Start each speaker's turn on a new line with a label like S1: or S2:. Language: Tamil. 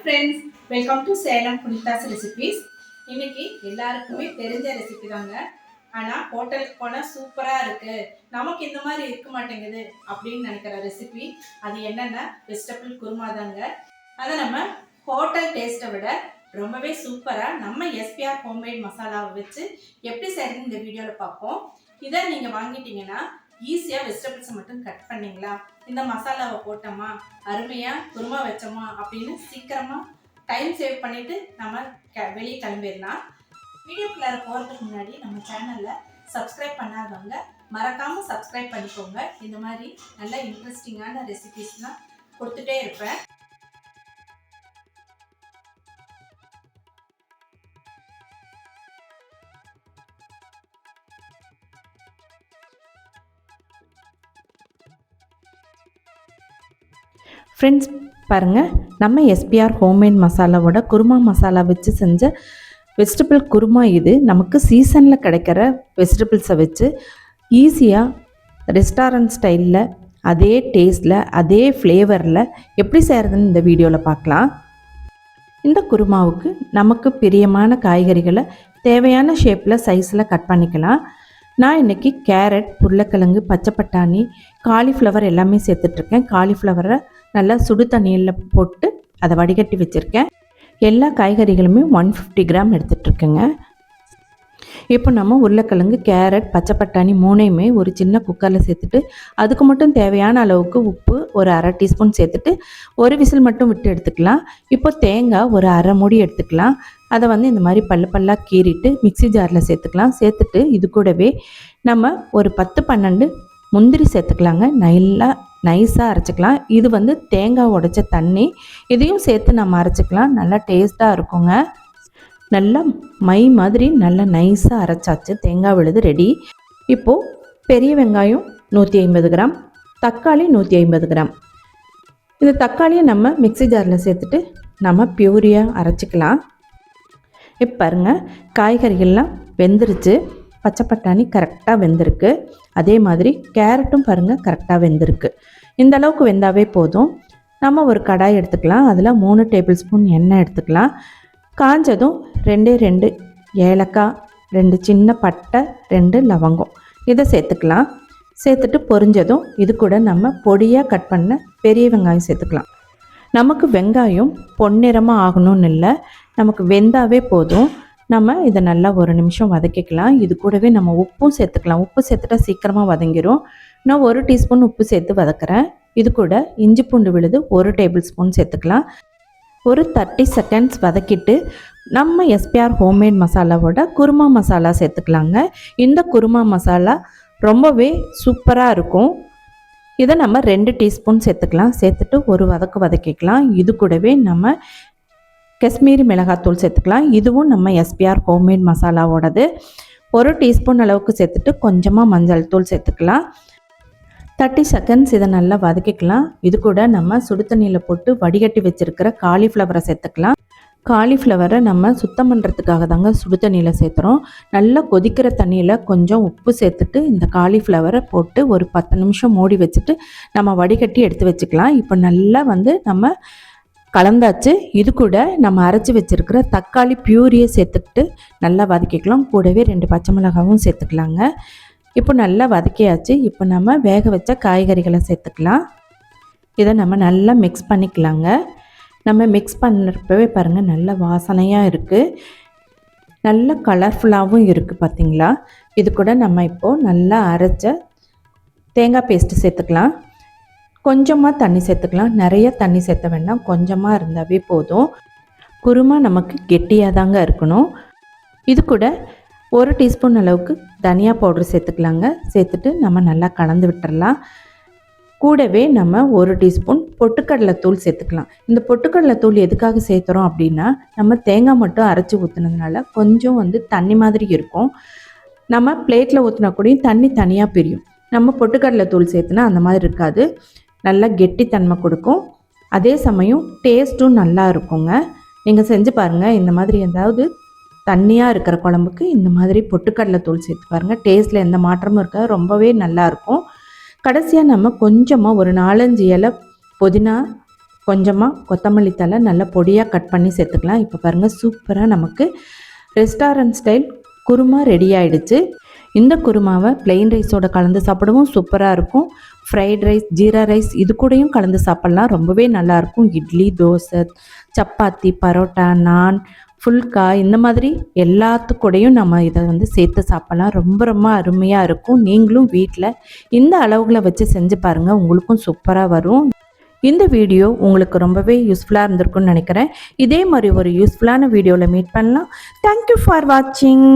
S1: Friends, welcome to Salem புனிதாஸ் recipes. இன்னைக்கு எல்லாருக்குமே தெரிஞ்ச ரெசிபி தாங்க. ஆனால் ஹோட்டலுக்கு போனால் சூப்பராக இருக்குது, நமக்கு இந்த மாதிரி இருக்க மாட்டேங்குது அப்படின்னு நினைக்கிற ரெசிபி அது என்னென்னா வெஜிடபிள் குருமா தாங்க. அதை நம்ம ஹோட்டல் டேஸ்ட்டை விட ரொம்பவே சூப்பராக நம்ம எஸ்பிஆர் ஹோம்மேட் மசாலாவை வச்சு எப்படி செய்யறது இந்த வீடியோவில் பார்ப்போம். இதை நீங்கள் வாங்கிட்டீங்கன்னா ஈஸியாக வெஜிடபிள்ஸை மட்டும் கட் பண்ணிங்களா, இந்த மசாலாவை போட்டோமா, அருமையாக குருமா வச்சோமா அப்படின்னு சீக்கிரமாக டைம் சேவ் பண்ணிவிட்டு நம்ம வெளியே கிளம்பிடலாம். வீடியோக்குள்ளார போகிறதுக்கு முன்னாடி நம்ம சேனலில் சப்ஸ்கிரைப் பண்ணாதவங்க மறக்காமல் சப்ஸ்கிரைப் பண்ணிக்கோங்க. இந்த மாதிரி நல்ல இன்ட்ரெஸ்டிங்கான ரெசிபீஸ்லாம் கொடுத்துட்டே இருப்பேன்.
S2: ஃப்ரெண்ட்ஸ் பாருங்கள், நம்ம எஸ்பிஆர் ஹோம்மேட் மசாலாவோட குருமா மசாலா வச்சு செஞ்ச வெஜிடபிள் குருமா. இது நமக்கு சீசனில் கிடைக்கிற வெஜிடபிள்ஸை வச்சு ஈஸியாக ரெஸ்டாரண்ட் ஸ்டைலில் அதே டேஸ்ட்டில் அதே ஃப்ளேவரில் எப்படி செய்கிறதுன்னு இந்த வீடியோவில் பார்க்கலாம். இந்த குருமாவுக்கு நமக்கு பிரியமான காய்கறிகளை தேவையான ஷேப்பில் சைஸில் கட் பண்ணிக்கலாம். நான் இன்றைக்கி கேரட், உருளைக்கிழங்கு, பச்சை பட்டாணி, காலிஃப்ளவர் எல்லாமே சேர்த்துட்ருக்கேன். காலிஃப்ளவரை நல்லா சுடு தண்ணியில் போட்டு அதை வடிகட்டி வச்சுருக்கேன். எல்லா காய்கறிகளுமே 150 கிராம் எடுத்துகிட்ருக்கேங்க. இப்போ நம்ம உருளைக்கிழங்கு, கேரட், பச்சை பட்டாணி மூணையுமே ஒரு சின்ன குக்கரில் சேர்த்துட்டு அதுக்கு மட்டும் தேவையான அளவுக்கு உப்பு ஒரு அரை டீஸ்பூன் சேர்த்துட்டு ஒரு விசில் மட்டும் விட்டு எடுத்துக்கலாம். இப்போ தேங்காய் ஒரு அரை மூடி எடுத்துக்கலாம். அதை இந்த மாதிரி பல்லாக கீறிட்டு மிக்சி ஜாரில் சேர்த்துக்கலாம். சேர்த்துட்டு இது கூடவே நம்ம ஒரு 10-12 முந்திரி சேர்த்துக்கலாங்க. நல்லா நைஸாக அரைச்சிக்கலாம். இது தேங்காய் உடைச்ச தண்ணி, இதையும் சேர்த்து நம்ம அரைச்சிக்கலாம். நல்லா டேஸ்ட்டாக இருக்குங்க. நல்லா மை மாதிரி நல்லா நைஸாக அரைச்சாச்சு. தேங்காய் விழுது ரெடி. இப்போது பெரிய வெங்காயம் 150 கிராம், தக்காளி 150 கிராம். இந்த தக்காளியை நம்ம மிக்சி ஜாரில் சேர்த்துட்டு நம்ம பியூரியாக அரைச்சிக்கலாம். இப்போ பாருங்கள், காய்கறிகள்லாம் வெந்துருச்சு. பச்சை பட்டாணி கரெக்டாக வெந்திருக்கு. அதே மாதிரி கேரட்டும் பாருங்கள் கரெக்டாக வெந்திருக்கு. இந்த அளவுக்கு வெந்தாவே போதும். நம்ம ஒரு கடாய் எடுத்துக்கலாம். அதில் 3 டேபிள் ஸ்பூன் எண்ணெய் எடுத்துக்கலாம். காஞ்சதும் 2 ஏலக்காய், 2 சின்ன பட்டை, 2 லவங்கம் இதை சேர்த்துக்கலாம். சேர்த்துட்டு பொரிஞ்சதும் இது கூட நம்ம பொடியாக கட் பண்ண பெரிய வெங்காயம் சேர்த்துக்கலாம். நமக்கு வெங்காயம் பொன்னிறமாக ஆகணும்னு இல்லை, நமக்கு வெந்தாவே போதும். நம்ம இதை நல்லா ஒரு நிமிஷம் வதக்கிக்கலாம். இது கூடவே நம்ம உப்பும் சேர்த்துக்கலாம். உப்பு சேர்த்துட்டா சீக்கிரமாக வதங்கிடும். நான் 1 டீஸ்பூன் உப்பு சேர்த்து வதக்குறேன். இது கூட இஞ்சி பூண்டு விழுது 1 டேபிள் ஸ்பூன் சேர்த்துக்கலாம். ஒரு 30 செகண்ட்ஸ் வதக்கிட்டு நம்ம எஸ்பிஆர் ஹோம்மேட் மசாலாவோட குருமா மசாலா சேர்த்துக்கலாங்க. இந்த குருமா மசாலா ரொம்பவே சூப்பராக இருக்கும். இதை நம்ம 2 டீஸ்பூன் சேர்த்துக்கலாம். சேர்த்துட்டு ஒரு வதக்கிக்கலாம். இது கூடவே நம்ம காஷ்மீரி மிளகாத்தூள் சேர்த்துக்கலாம். இதுவும் நம்ம எஸ்பிஆர் ஹோம்மேட் மசாலாவோடது. 1 டீஸ்பூன் அளவுக்கு சேர்த்துட்டு கொஞ்சமாக மஞ்சள் தூள் சேர்த்துக்கலாம். 30 செகண்ட்ஸ் இதை நல்லா வதக்கிக்கலாம். இது கூட நம்ம சுடு தண்ணியில் போட்டு வடிகட்டி வச்சுருக்கிற காலிஃப்ளவரை சேர்த்துக்கலாம். காலிஃப்ளவரை நம்ம சுத்தம் பண்ணுறதுக்காக தாங்க சுடு தண்ணியில் சேர்த்துறோம். நல்லா கொதிக்கிற தண்ணியில் கொஞ்சம் உப்பு சேர்த்துட்டு இந்த காலிஃப்ளவரை போட்டு ஒரு 10 நிமிஷம் மூடி வச்சுட்டு நம்ம வடிகட்டி எடுத்து வச்சுக்கலாம். இப்போ நல்லா நம்ம கலந்தாச்சு. இது கூட நம்ம அரைச்சி வச்சுருக்கிற தக்காளி பியூரியை சேர்த்துக்கிட்டு நல்லா வதக்கிக்கலாம். கூடவே 2 பச்சை மிளகாவும் சேர்த்துக்கலாங்க. இப்போ நல்லா வதக்கியாச்சு. இப்போ நம்ம வேக வச்ச காய்கறிகளை சேர்த்துக்கலாம். இதை நம்ம நல்லா மிக்ஸ் பண்ணிக்கலாங்க. நம்ம மிக்ஸ் பண்ணுறப்பவே பாருங்கள் நல்ல வாசனையாக இருக்குது, நல்ல கலர்ஃபுல்லாகவும் இருக்குது பார்த்திங்களா. இது கூட நம்ம இப்போது நல்லா அரைச்ச தேங்காய் பேஸ்ட்டு சேர்த்துக்கலாம். கொஞ்சமாக தண்ணி சேர்த்துக்கலாம். நிறைய தண்ணி சேர்த்த வேண்டாம், கொஞ்சமாக இருந்தாவே போதும். குருமா நமக்கு கெட்டியாக தாங்க இருக்கணும். இது கூட 1 டீஸ்பூன் அளவுக்கு தனியா பவுடர் சேர்த்துக்கலாங்க. சேர்த்துட்டு நம்ம நல்லா கலந்து விட்டுறலாம். கூடவே நம்ம 1 டீஸ்பூன் பொட்டுக்கடலை தூள் சேர்த்துக்கலாம். இந்த பொட்டுக்கடலை தூள் எதுக்காக சேர்த்துறோம் அப்படின்னா, நம்ம தேங்காய் மட்டும் அரைச்சி ஊற்றுனதுனால கொஞ்சம் தண்ணி மாதிரி இருக்கும். நம்ம பிளேட்டில் ஊற்றினா கூட தண்ணி தனியாக பிரியும். நம்ம பொட்டுக்கடலை தூள் சேர்த்துனா அந்த மாதிரி இருக்காது, நல்லா கெட்டித்தன்மை கொடுக்கும். அதே சமயம் டேஸ்ட்டும் நல்லா இருக்குங்க. நீங்கள் செஞ்சு பாருங்கள். இந்த மாதிரி ஏதாவது தண்ணியாக இருக்கிற குழம்புக்கு இந்த மாதிரி பொட்டுக்கடலை தூள் சேர்த்து பாருங்கள். டேஸ்ட்டில் எந்த மாற்றமும் இருக்காது, ரொம்பவே நல்லாயிருக்கும். கடைசியாக நம்ம கொஞ்சமாக ஒரு 4-5 இலை புதினா கொஞ்சமாக கொத்தமல்லி தழை நல்லா பொடியாக கட் பண்ணி சேர்த்துக்கலாம். இப்போ பாருங்கள், சூப்பராக நமக்கு ரெஸ்டாரண்ட் ஸ்டைல் குருமா ரெடி ஆகிடுச்சு. இந்த குருமாவை பிளெயின் ரைஸோட கலந்து சாப்பிடவும் சூப்பராக இருக்கும். ஃப்ரைட் ரைஸ், ஜீரா ரைஸ் இது கூடயும் கலந்து சாப்பிட்லாம், ரொம்பவே நல்லாயிருக்கும். இட்லி, தோசை, சப்பாத்தி, பரோட்டா, நான், ஃபுல்கா இந்த மாதிரி எல்லாத்துக்கூடையும் நம்ம இதை சேர்த்து சாப்பிட்லாம். ரொம்ப ரொம்ப அருமையாக இருக்கும். நீங்களும் வீட்டில் இந்த அளவுகளை வச்சு செஞ்சு பாருங்கள், உங்களுக்கும் சூப்பராக வரும். இந்த வீடியோ உங்களுக்கு ரொம்பவே யூஸ்ஃபுல்லாக இருந்திருக்குன்னு நினைக்கிறேன். இதே மாதிரி ஒரு யூஸ்ஃபுல்லான வீடியோவில் மீட் பண்ணலாம். தேங்க்யூ ஃபார் வாட்சிங்.